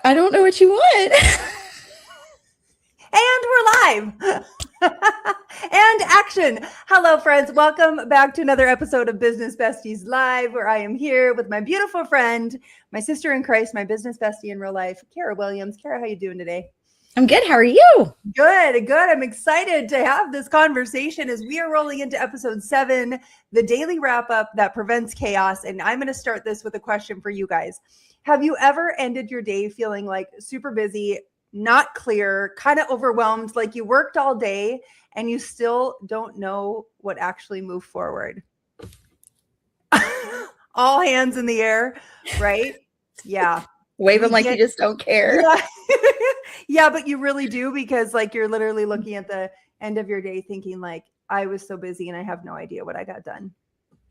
I don't know what you want. And we're live. And action. Hello, friends. Welcome back to another episode of Business Besties Live, where I am here with my beautiful friend, my sister in Christ, my business bestie in real life, Kara Williams. Kara, how you doing today? I'm good. How are you? Good. I'm excited to have this conversation as we are rolling into episode 7, the daily wrap up that prevents chaos. And I'm going to start this with a question for you guys. Have you ever ended your day feeling like super busy, not clear, kind of overwhelmed, like you worked all day and you still don't know what actually moved forward? All hands in the air, right? Yeah. Wave them like you just don't care. Yeah. Yeah, but you really do, because like you're literally looking at the end of your day thinking like, I was so busy and I have no idea what I got done.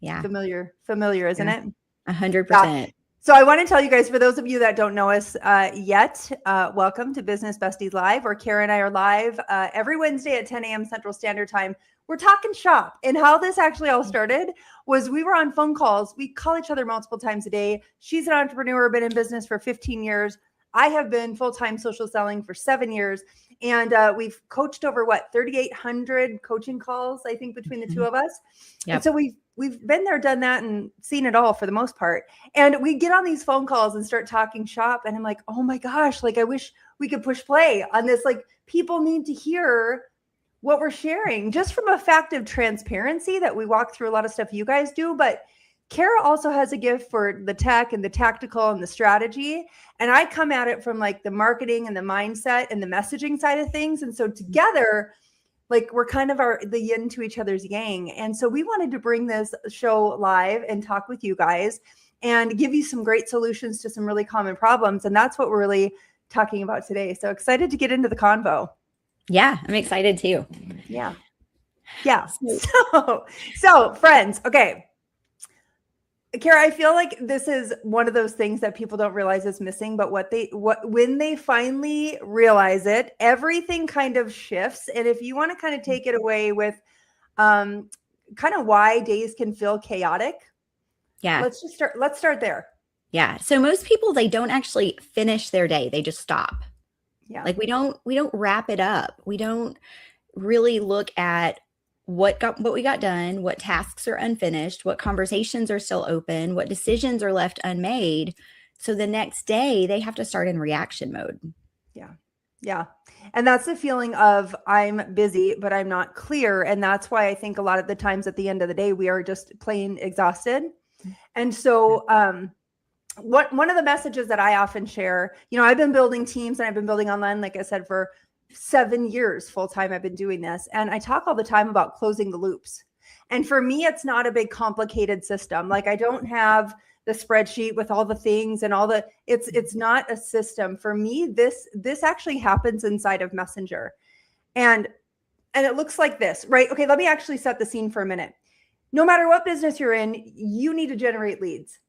Yeah. Familiar, isn't it? 100%. Yeah. So I want to tell you guys, for those of you that don't know us yet, welcome to Business Besties Live, where Kara and I are live every Wednesday at 10 a.m. Central Standard Time. We're talking shop. And how this actually all started was we were on phone calls. We call each other multiple times a day. She's an entrepreneur, been in business for 15 years. I have been full-time social selling for 7 years. And we've coached over 3,800 coaching calls, I think, between the two of us. Yep. And so we've been there, done that, and seen it all for the most part. And we get on these phone calls and start talking shop. And I'm like, oh my gosh, like I wish we could push play on this. Like, people need to hear what we're sharing, just from a fact of transparency that we walk through a lot of stuff you guys do. But Kara also has a gift for the tech and the tactical and the strategy. And I come at it from like the marketing and the mindset and the messaging side of things. And so together, like, we're kind of the yin to each other's yang. And so we wanted to bring this show live and talk with you guys and give you some great solutions to some really common problems. And that's what we're really talking about today. So excited to get into the convo. Yeah, I'm excited too. Yeah. So friends, okay. Kara, I feel like this is one of those things that people don't realize is missing, but when they finally realize it, everything kind of shifts. And if you want to kind of take it away with kind of why days can feel chaotic. Yeah. Let's start there. Yeah. So most people, they don't actually finish their day. They just stop. Yeah. Like we don't wrap it up. We don't really look at what we got done, what tasks are unfinished, what conversations are still open, what decisions are left unmade. So the next day they have to start in reaction mode. Yeah. And that's the feeling of I'm busy, but I'm not clear. And that's why I think a lot of the times at the end of the day, we are just plain exhausted. And so, one of the messages that I often share, I've been building teams and I've been building online, like I said, for 7 years full time. I've been doing this, and I talk all the time about closing the loops. And for me, it's not a big complicated system. Like, I don't have the spreadsheet with all the things and all it's not a system. For me, this actually happens inside of Messenger. And it looks like this, right? Okay, let me actually set the scene for a minute. No matter what business you're in, you need to generate leads.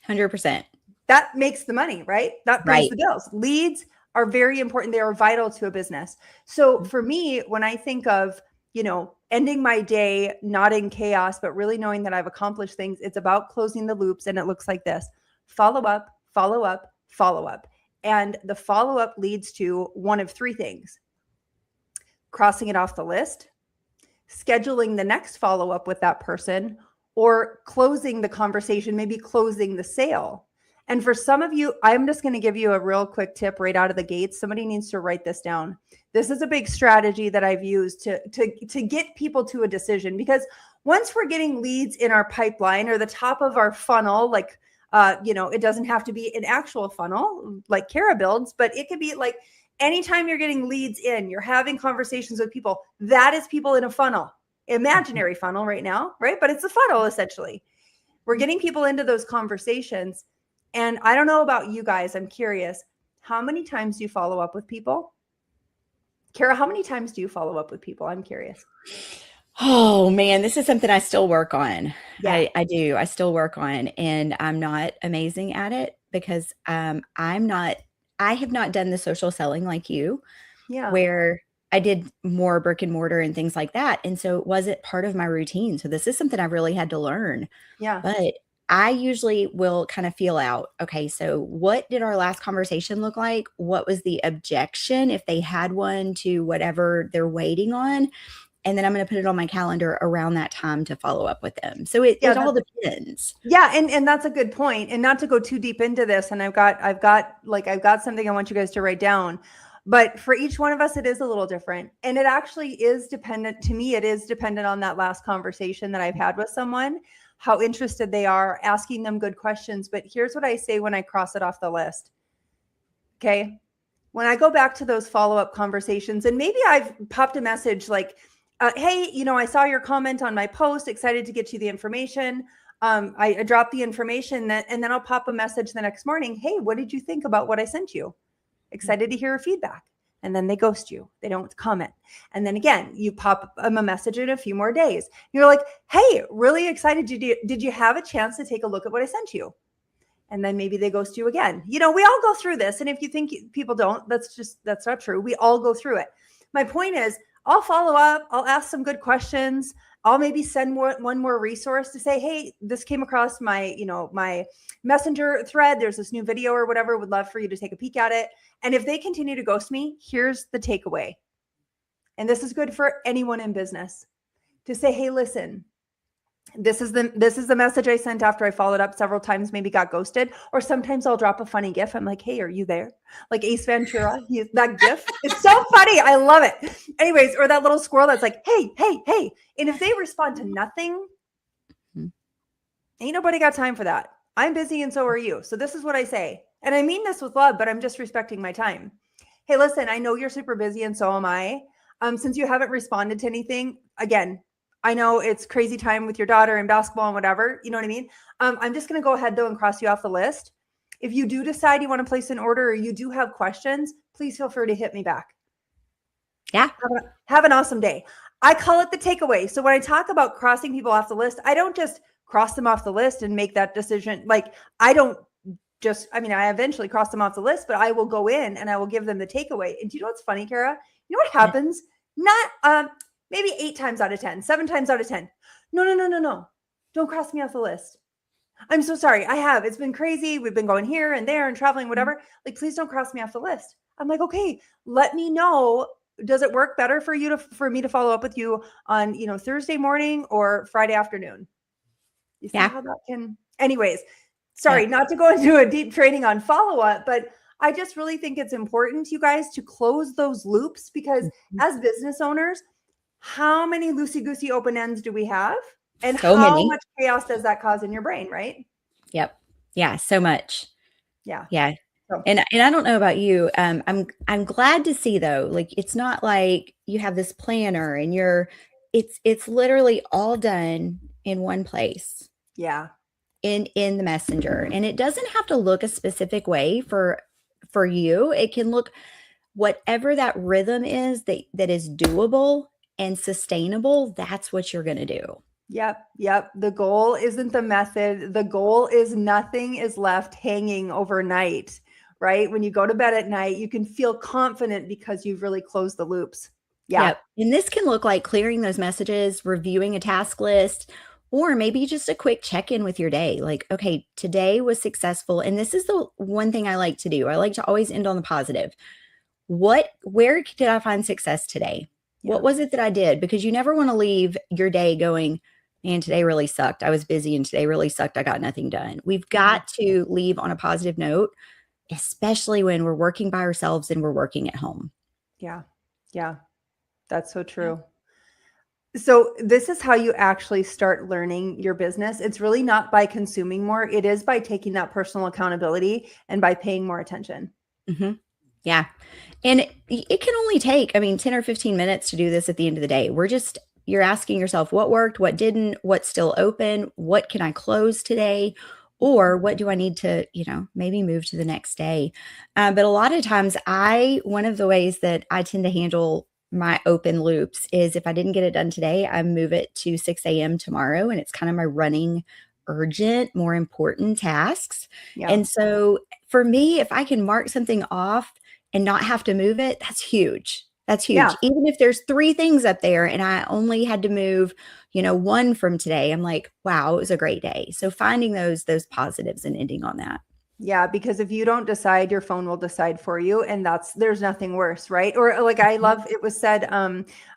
100%. That makes the money, right? That pays the bills. Leads are very important. They are vital to a business. So for me, when I think of, ending my day, not in chaos, but really knowing that I've accomplished things, it's about closing the loops. And it looks like this: follow up, follow up, follow up. And the follow up leads to one of 3 things: crossing it off the list, scheduling the next follow up with that person, or closing the conversation, maybe closing the sale. And for some of you, I'm just going to give you a real quick tip right out of the gates. Somebody needs to write this down. This is a big strategy that I've used to get people to a decision, because once we're getting leads in our pipeline or the top of our funnel, like, it doesn't have to be an actual funnel like Kara builds, but it could be like anytime you're getting leads in, you're having conversations with people, that is people in a funnel, imaginary funnel right now, right? But it's a funnel essentially. We're getting people into those conversations. And I don't know about you guys, I'm curious, how many times do you follow up with people? Kara, how many times do you follow up with people? I'm curious. Oh man, this is something I still work on. Yeah. I do. I still work on, and I'm not amazing at it because I have not done the social selling like you, where I did more brick and mortar and things like that. And so it wasn't part of my routine. So this is something I really had to learn. Yeah. But I usually will kind of feel out, okay, so what did our last conversation look like? What was the objection, if they had one, to whatever they're waiting on? And then I'm going to put it on my calendar around that time to follow up with them. So Yeah, it all depends. yeah, and that's a good point. And not to go too deep into this, and I've got something I want you guys to write down. But for each one of us, it is a little different. And it actually is dependent, to me, it is dependent on that last conversation that I've had with someone, how interested they are, asking them good questions. But here's what I say when I cross it off the list. Okay. When I go back to those follow-up conversations, and maybe I've popped a message like, hey, I saw your comment on my post, excited to get you the information. I dropped the information and then I'll pop a message the next morning. Hey, what did you think about what I sent you? Excited to hear your feedback. And then they ghost you. They don't comment. And then again, you pop them a message in a few more days. You're like, hey, really excited. Did you have a chance to take a look at what I sent you? And then maybe they ghost you again. We all go through this. And if you think people don't, that's not true. We all go through it. My point is, I'll follow up. I'll ask some good questions. I'll maybe send one more resource to say, hey, this came across my messenger thread. There's this new video or whatever. Would love for you to take a peek at it. And if they continue to ghost me, here's the takeaway. And this is good for anyone in business, to say, hey, listen, this is the message I sent after I followed up several times, maybe got ghosted. Or sometimes I'll drop a funny GIF. I'm like, hey, are you there? Like Ace Ventura, that GIF. It's so funny. I love it. Anyways, or that little squirrel that's like, hey, hey, hey. And if they respond to nothing, ain't nobody got time for that. I'm busy and so are you. So this is what I say. And I mean this with love, but I'm just respecting my time. Hey, listen, I know you're super busy and so am I. Since you haven't responded to anything, again, I know it's crazy time with your daughter and basketball and whatever, you know what I mean? I'm just going to go ahead though and cross you off the list. If you do decide you want to place an order or you do have questions, please feel free to hit me back. Yeah. Have an awesome day. I call it the takeaway. So when I talk about crossing people off the list, I don't just cross them off the list and make that decision. Like I eventually cross them off the list, but I will go in and I will give them the takeaway. And do you know what's funny, Kara? You know what happens? Not, maybe 8 times out of 10, 7 times out of 10. No. Don't cross me off the list. I'm so sorry. It's been crazy. We've been going here and there and traveling, whatever. Like, please don't cross me off the list. I'm like, okay, let me know. Does it work better for me to follow up with you on, Thursday morning or Friday afternoon? You see how that can, anyways, sorry, not to go into a deep training on follow-up, but I just really think it's important, you guys, to close those loops because as business owners, how many loosey-goosey open ends do we have? And so how many. much chaos does that cause in your brain, right? Yep. Yeah, so much. Yeah. Yeah. So. And I don't know about you. I'm glad to see though, like it's not like you have this planner and it's literally all done in one place. Yeah. In the messenger. And it doesn't have to look a specific way for you. It can look whatever that rhythm is that is doable and sustainable. That's what you're going to do. Yep. The goal isn't the method. The goal is nothing is left hanging overnight, right? When you go to bed at night, you can feel confident because you've really closed the loops. Yeah. Yep. And this can look like clearing those messages, reviewing a task list, or maybe just a quick check-in with your day. Like, okay, today was successful. And this is the one thing I like to do. I like to always end on the positive. Where did I find success today? Yeah. What was it that I did? Because you never want to leave your day going, man, today really sucked. I was busy and today really sucked. I got nothing done. We've got to leave on a positive note, especially when we're working by ourselves and we're working at home. Yeah. That's so true. So this is how you actually start learning your business. It's really not by consuming more. It is by taking that personal accountability and by paying more attention. Mm-hmm. Yeah. And it can only take, 10 or 15 minutes to do this at the end of the day. You're asking yourself what worked, what didn't, what's still open, what can I close today? Or what do I need to, maybe move to the next day? But a lot of times one of the ways that I tend to handle my open loops is if I didn't get it done today, I move it to 6 a.m. tomorrow. And it's kind of my running urgent, more important tasks. Yeah. And so for me, if I can mark something off and not have to move it, that's huge. That's Yeah. huge. Even if there's 3 things up there and I only had to move, 1 from today, I'm like, wow, it was a great day. So finding those positives and ending on that. Yeah, because if you don't decide, your phone will decide for you, and there's nothing worse, right? Or like I love it was said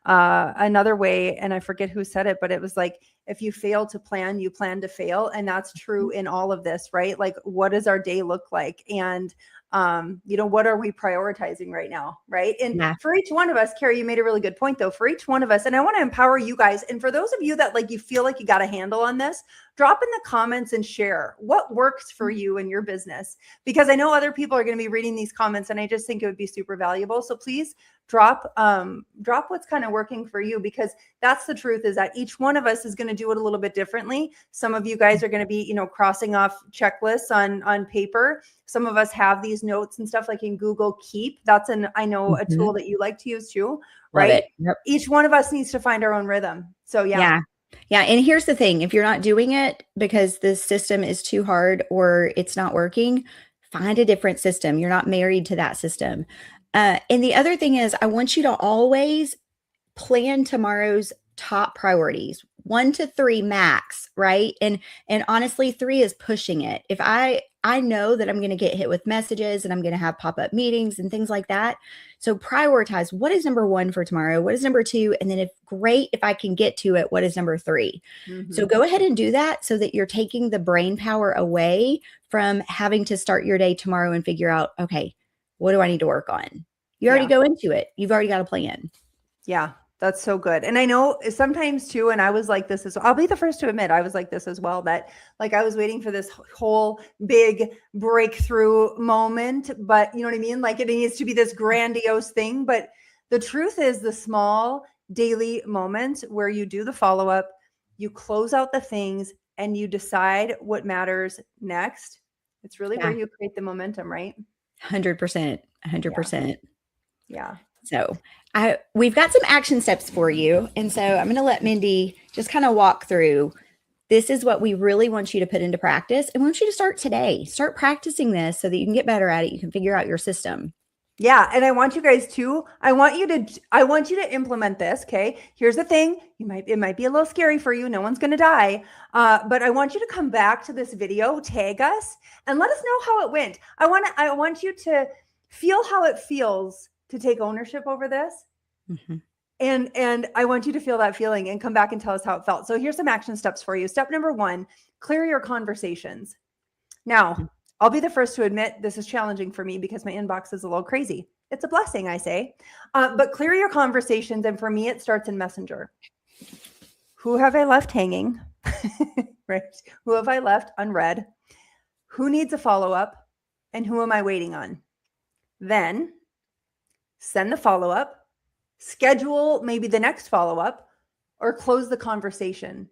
another way, and I forget who said it, but it was like if you fail to plan, you plan to fail, and that's true in all of this, right? Like what does our day look like, and what are we prioritizing right now, right? And Yeah. for each one of us, Carrie, you made a really good point though. For each one of us, and I want to empower you guys, and for those of you that like you feel like you got a handle on this, drop in the comments and share what works for you in your business, because I know other people are going to be reading these comments, and I just think it would be super valuable. So please drop what's kind of working for you, because that's the truth, is that each one of us is going to do it a little bit differently. Some of you guys are going to be, crossing off checklists on paper. Some of us have these notes and stuff like in Google Keep. That's I know a tool that you like to use too, Love right? it. Yep. Each one of us needs to find our own rhythm. So yeah. Yeah. And here's the thing, if you're not doing it because the system is too hard or it's not working, find a different system. You're not married to that system. And the other thing is, I want you to always plan tomorrow's top priorities, 1 to 3 max, right? And honestly, 3 is pushing it. If I know that I'm going to get hit with messages and I'm going to have pop-up meetings and things like that. So prioritize, what is number 1 for tomorrow? What is number 2? And then if I can get to it, what is number 3? So go ahead and do that so that you're taking the brain power away from having to start your day tomorrow and figure out, okay, what do I need to work on? You already go into it. You've already got a plan. Yeah, that's so good. And I know sometimes too, and I was like this as I'll be the first to admit I was like this as well, that like I was waiting for this whole big breakthrough moment, but you know what I mean? Like it needs to be this grandiose thing. But the truth is the small daily moments where you do the follow-up, you close out the things, and you decide what matters next. It's really where you create the momentum, right? 100%. 100%. Yeah. So we've got some action steps for you. And so I'm going to let Mindy just kind of walk through. This is what we really want you to put into practice. And we want you to start today. Start practicing this so that you can get better at it. You can figure out your system. Yeah. And I want you guys to, I want you to implement this. Okay. Here's the thing. It might be a little scary for you. No one's going to die. But I want you to come back to this video, tag us, and let us know how it went. I want you to feel how it feels to take ownership over this. Mm-hmm. And I want you to feel that feeling and come back and tell us how it felt. So here's some action steps for you. Step number 1, clear your conversations. Now, I'll be the first to admit this is challenging for me because my inbox is a little crazy. It's a blessing, I say. But clear your conversations. And for me, it starts in Messenger. Who have I left hanging? Right? Who have I left unread? Who needs a follow-up? And who am I waiting on? Then send the follow-up, schedule maybe the next follow-up, or close the conversation.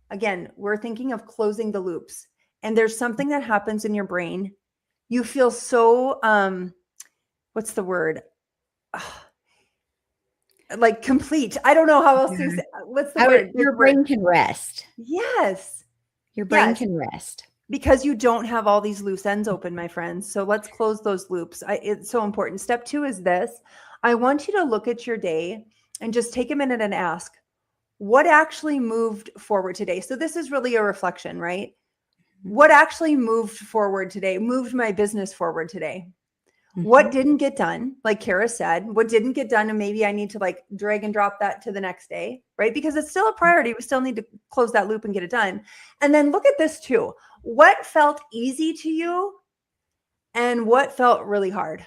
Again, we're thinking of closing the loops. And there's something that happens in your brain. You feel so, what's the word? Like complete. I don't know how else to say. What's the word? Your brain can rest. Yes. Your brain can rest. Because you don't have all these loose ends open, my friends. So let's close those loops. It's so important. Step 2 is this. I want you to look at your day and just take a minute and ask, what actually moved forward today? So this is really a reflection, right? What actually moved forward today, moved my business forward today? Mm-hmm. What didn't get done? Like Kara said, what didn't get done? And maybe I need to like drag and drop that to the next day, right? Because it's still a priority. We still need to close that loop and get it done. And then look at this too. What felt easy to you and what felt really hard?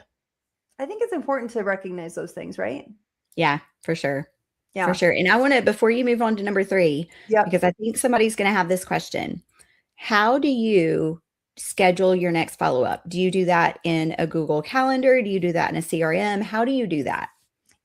I think it's important to recognize those things, right? Yeah, for sure. Yeah. For sure. And I want to, before you move on to number 3, because I think somebody's going to have this question. How do you schedule your next follow-up? Do you do that in a Google Calendar? Do you do that in a CRM? How do you do that?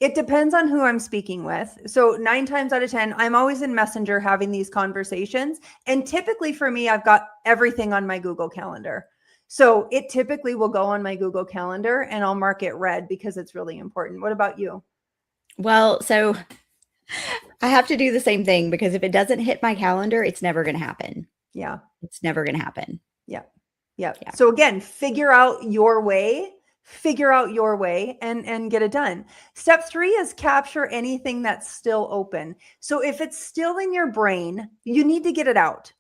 It depends on who I'm speaking with. So 9 times out of 10, I'm always in Messenger having these conversations. And typically for me, I've got everything on my Google Calendar. So it typically will go on my Google Calendar and I'll mark it red because it's really important. What about you? Well, so I have to do the same thing because if it doesn't hit my calendar, it's never going to happen. Yeah. It's never going to happen. Yeah. So again, figure out your way figure out your way and get it done. Step 3 is capture anything that's still open. So if it's still in your brain, you need to get it out.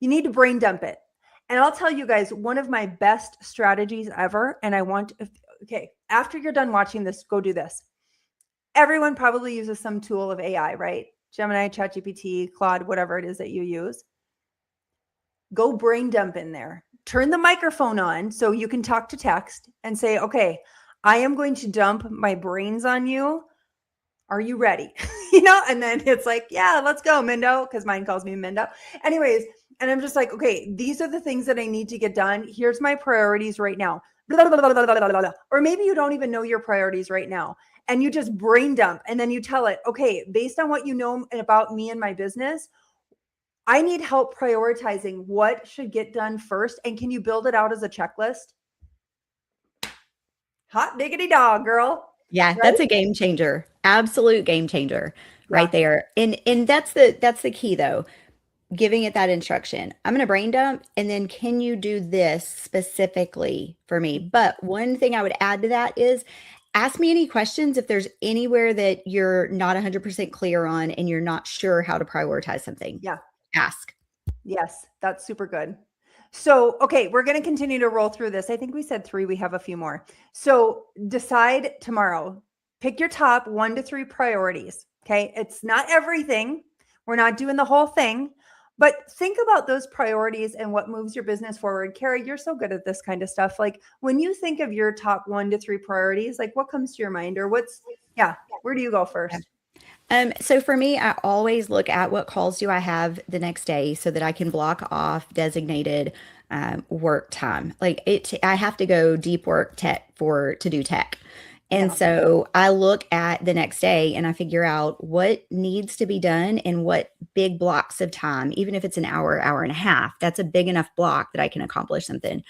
You need to brain dump it. And I'll tell you guys, one of my best strategies ever, and okay, after you're done watching this, go do this. Everyone probably uses some tool of AI, right? Gemini, ChatGPT, Claude, whatever it is that you use. Go brain dump in there. Turn the microphone on so you can talk to text and say, okay, I am going to dump my brains on you. Are you ready? And then it's like, yeah, let's go, Mindo, because mine calls me Mindo. Anyways, and I'm just like, okay, these are the things that I need to get done. Here's my priorities right now. Blah, blah, blah, blah, blah, blah, blah. Or maybe you don't even know your priorities right now and you just brain dump and then you tell it, okay, based on what you know about me and my business, I need help prioritizing what should get done first. And can you build it out as a checklist? Hot diggity dog, girl. Yeah, Right? that's a game changer. Absolute game changer right Yeah. there. And that's the key though. Giving it that instruction. I'm going to brain dump and then can you do this specifically for me? But one thing I would add to that is ask me any questions if there's anywhere that you're not 100% clear on and you're not sure how to prioritize something. Yeah. Ask. Yes, that's super good. So, okay, we're going to continue to roll through this. I think we said 3, we have a few more. So decide tomorrow, pick your top 1 to 3 priorities. Okay. It's not everything. We're not doing the whole thing, but think about those priorities and what moves your business forward. Carrie, you're so good at this kind of stuff. Like when you think of your top 1 to 3 priorities, like what comes to your mind or where do you go first? So for me, I always look at what calls do I have the next day so that I can block off designated work time. I have to go deep work tech to do tech. And Yeah. so I look at the next day and I figure out what needs to be done and what big blocks of time, even if it's an hour, hour and a half, that's a big enough block that I can accomplish something.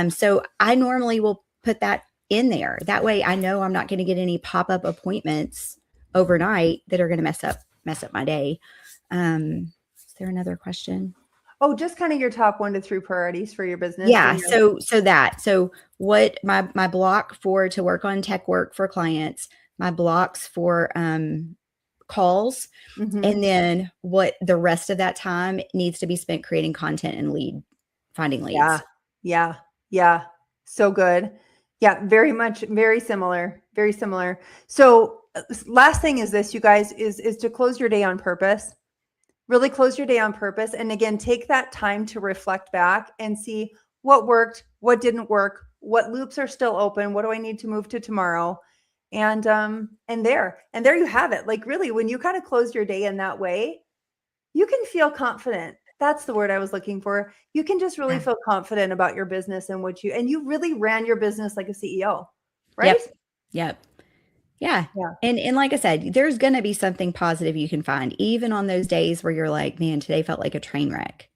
So I normally will put that in there. That way I know I'm not going to get any pop-up appointments overnight that are going to mess up my day. Is there another question? Oh, just kind of your top 1 to 3 priorities for your business. Yeah. So what my block to work on tech work for clients, my blocks for calls, and then what the rest of that time needs to be spent creating content and finding leads. Yeah. Yeah. So good. Yeah. Very much, very similar. Very similar. So last thing is this, you guys, is to close your day on purpose. Really close your day on purpose. And again, take that time to reflect back and see what worked, what didn't work, what loops are still open, what do I need to move to tomorrow? And there you have it. Like really, when you kind of close your day in that way, you can feel confident. That's the word I was looking for. You can just really feel confident about your business and and you really ran your business like a CEO, right? Yep. Yeah. Yeah. And like I said, there's going to be something positive you can find, even on those days where you're like, man, today felt like a train wreck.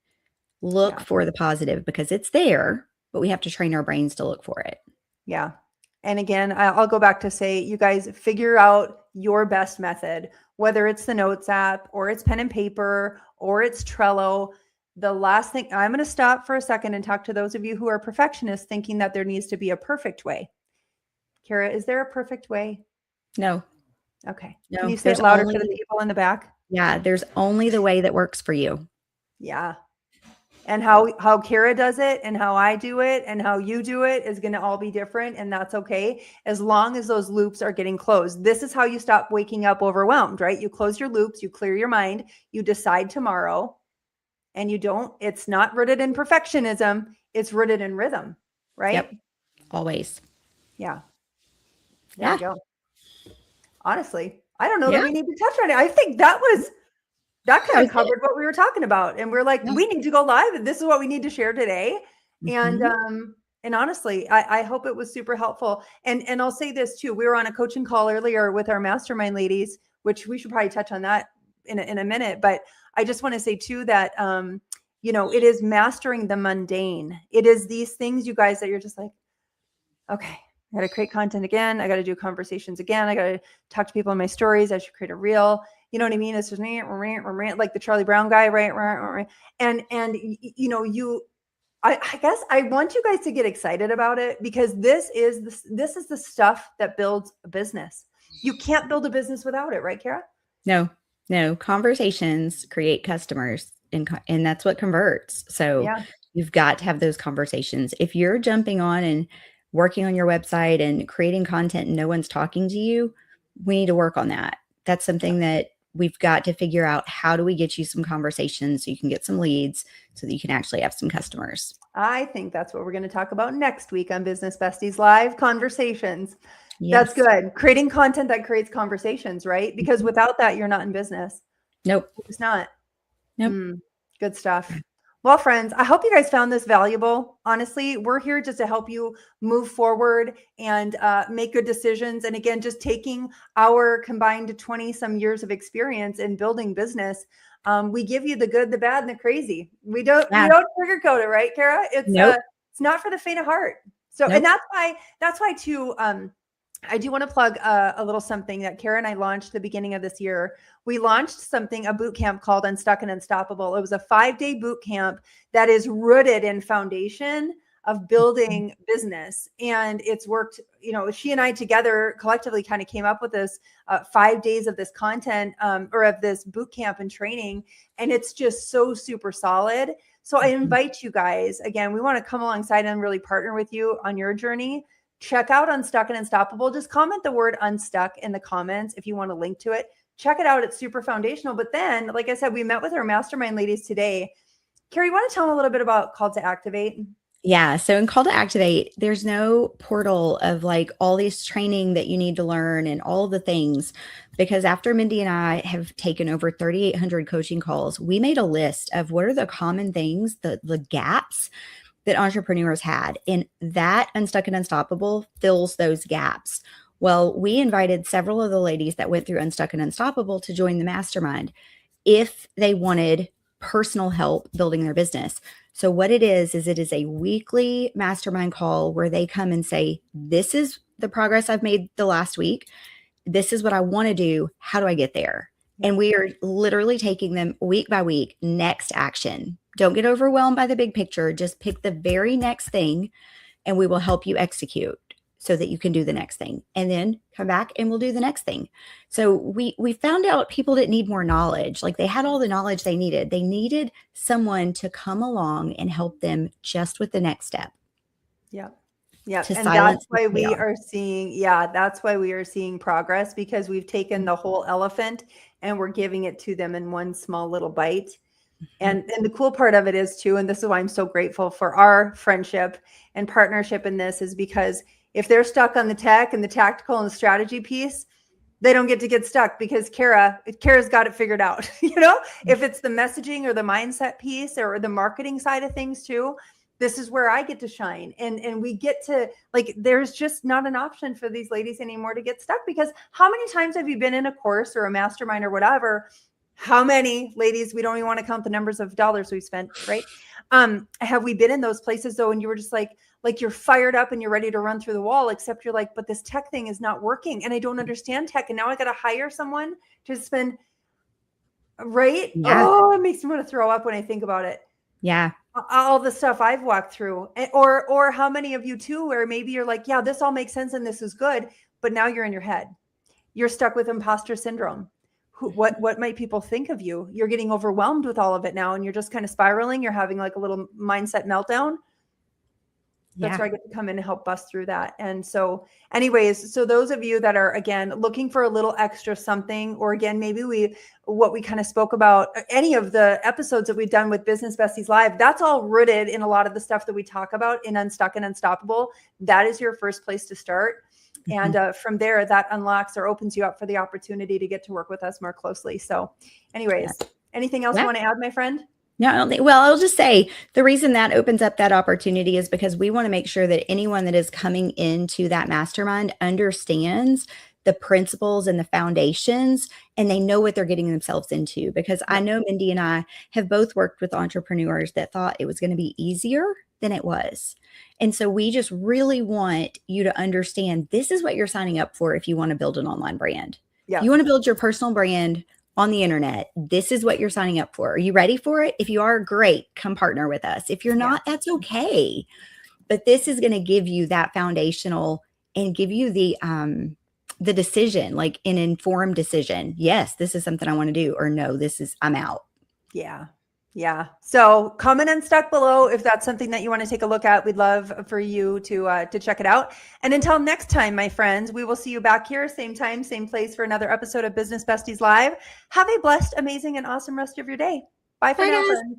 Look for the positive because it's there, but we have to train our brains to look for it. Yeah. And again, I'll go back to say, you guys figure out your best method, whether it's the Notes app or it's pen and paper or it's Trello. The last thing, I'm going to stop for a second and talk to those of you who are perfectionists thinking that there needs to be a perfect way. Kara, is there a perfect way? No. Okay. No, Can you say it louder for the people in the back? Yeah, there's only the way that works for you. Yeah. And how Kara does it and how I do it and how you do it is going to all be different. And that's okay. As long as those loops are getting closed. This is how you stop waking up overwhelmed, right? You close your loops, you clear your mind, you decide tomorrow, and it's not rooted in perfectionism. It's rooted in rhythm, right? Yep. Always. Yeah. There you go. Honestly, I don't know that we need to touch on it. I think that kind of covered what we were talking about. And we're like, we need to go live and this is what we need to share today. And honestly, I hope it was super helpful. And I'll say this too. We were on a coaching call earlier with our mastermind ladies, which we should probably touch on that in a minute. But I just want to say too that, it is mastering the mundane. It is these things, you guys, that you're just like, okay, I got to create content again. I got to do conversations again. I got to talk to people in my stories. I should create a reel. You know what I mean? It's just like the Charlie Brown guy, right? And I guess I want you guys to get excited about it, because this is the stuff that builds a business. You can't build a business without it, right, Kara? No, no, conversations create customers, and that's what converts. So Yeah. you've got to have those conversations. If you're jumping on and working on your website and creating content and no one's talking to you, we need to work on that. That's Yeah. something that we've got to figure out. How do we get you some conversations so you can get some leads so that you can actually have some customers? I think that's what we're going to talk about next week on Business Besties Live Conversations. That's Yes. good. Creating content that creates conversations, right? Because Mhm. without that, you're not in business. Nope. It's not. Nope. Good Yeah. stuff. Well, friends, I hope you guys found this valuable. Honestly, we're here just to help you move forward and make good decisions. And again, just taking our combined 20 some years of experience in building business, we give you the good, the bad, and the crazy. We Yeah. don't sugarcoat it, right, Kara? Nope. It's not for the faint of heart. So, and Nope. that's why too. I do want to plug a little something that Kara and I launched the beginning of this year. We launched a boot camp called Unstuck and Unstoppable. It was a 5-day boot camp that is rooted in foundation of building business. And it's worked, she and I together collectively kind of came up with this 5 days of this content or of this boot camp and training. And it's just so super solid. So I Mhm. invite you guys, again, we want to come alongside and really partner with you on your journey. Check out Unstuck and Unstoppable. Just comment the word unstuck in the comments if you want to link to it. Check it out. It's super foundational. But then, like I said, we met with our mastermind ladies today. Carrie, you want to tell them a little bit about Call to Activate? Yeah. So in Call to Activate, there's no portal of like all this training that you need to learn and all the things. Because after Mindy and I have taken over 3,800 coaching calls, we made a list of what are the common things, the gaps that entrepreneurs had. And that Unstuck and Unstoppable fills those gaps. Well, we invited several of the ladies that went through Unstuck and Unstoppable to join the mastermind if they wanted personal help building their business. So what it is it is a weekly mastermind call where they come and say, this is the progress I've made the last week. This is what I want to do. How do I get there? Yeah. And we are literally taking them week by week, next action. Don't get overwhelmed by the big picture. Just pick the very next thing and we will help you execute so that you can do the next thing, and then come back and we'll do the next thing. So we found out people didn't need more knowledge. Like they had all the knowledge they needed. They needed someone to come along and help them just with the next step. Yeah. Yeah. To And that's silence the why we chaos. are seeing progress, because we've taken the whole elephant and we're giving it to them in one small little bite. Mhm. And the cool part of it is too, and this is why I'm so grateful for our friendship and partnership in this, is because if they're stuck on the tech and the tactical and the strategy piece, they don't get stuck, because Kara's got it figured out. If it's the messaging or the mindset piece or the marketing side of things too, this is where I get to shine. And we get to, like, there's just not an option for these ladies anymore to get stuck, because how many times have you been in a course or a mastermind or whatever? How many ladies, we don't even want to count the numbers of dollars we've spent, right? Have we been in those places though, and you were just like you're fired up and you're ready to run through the wall, except you're like, but this tech thing is not working and I don't understand tech. And now I got to hire someone to spend, right? Yeah. Oh, it makes me want to throw up when I think about it. Yeah. All the stuff I've walked through. Or how many of you too, where maybe you're like, yeah, this all makes sense and this is good, but now you're in your head. You're stuck with imposter syndrome. What might people think of you? You're getting overwhelmed with all of it now and you're just kind of spiraling. You're having like a little mindset meltdown. That's Yeah. where I get to come in and help bust through that. And so anyways, so those of you that are, again, looking for a little extra something, or again, maybe what we kind of spoke about, any of the episodes that we've done with Business Besties Live, that's all rooted in a lot of the stuff that we talk about in Unstuck and Unstoppable. That is your first place to start. Mhm. And from there, that unlocks or opens you up for the opportunity to get to work with us more closely. So anyways, anything else you Yeah. want to add, my friend? No, I don't think, well, I'll just say the reason that opens up that opportunity is because we want to make sure that anyone that is coming into that mastermind understands the principles and the foundations, and they know what they're getting themselves into. Because I Yep. know Mindy and I have both worked with entrepreneurs that thought it was going to be easier than it was. And so we just really want you to understand this is what you're signing up for if you want to build an online brand. If you Yep. want to build your personal brand, on the internet. This is what you're signing up for. Are you ready for it? If you are, great, come partner with us. If you're not, that's okay. But this is going to give you that foundational and give you the decision, like an informed decision. Yes, this is something I want to do, or no, I'm out. Yeah. Yeah. So comment Unstuck below if that's something that you want to take a look at. We'd love for you to check it out. And until next time, my friends, we will see you back here, same time, same place for another episode of Business Besties Live. Have a blessed, amazing, and awesome rest of your day. Bye for Bye, now, guys. friends.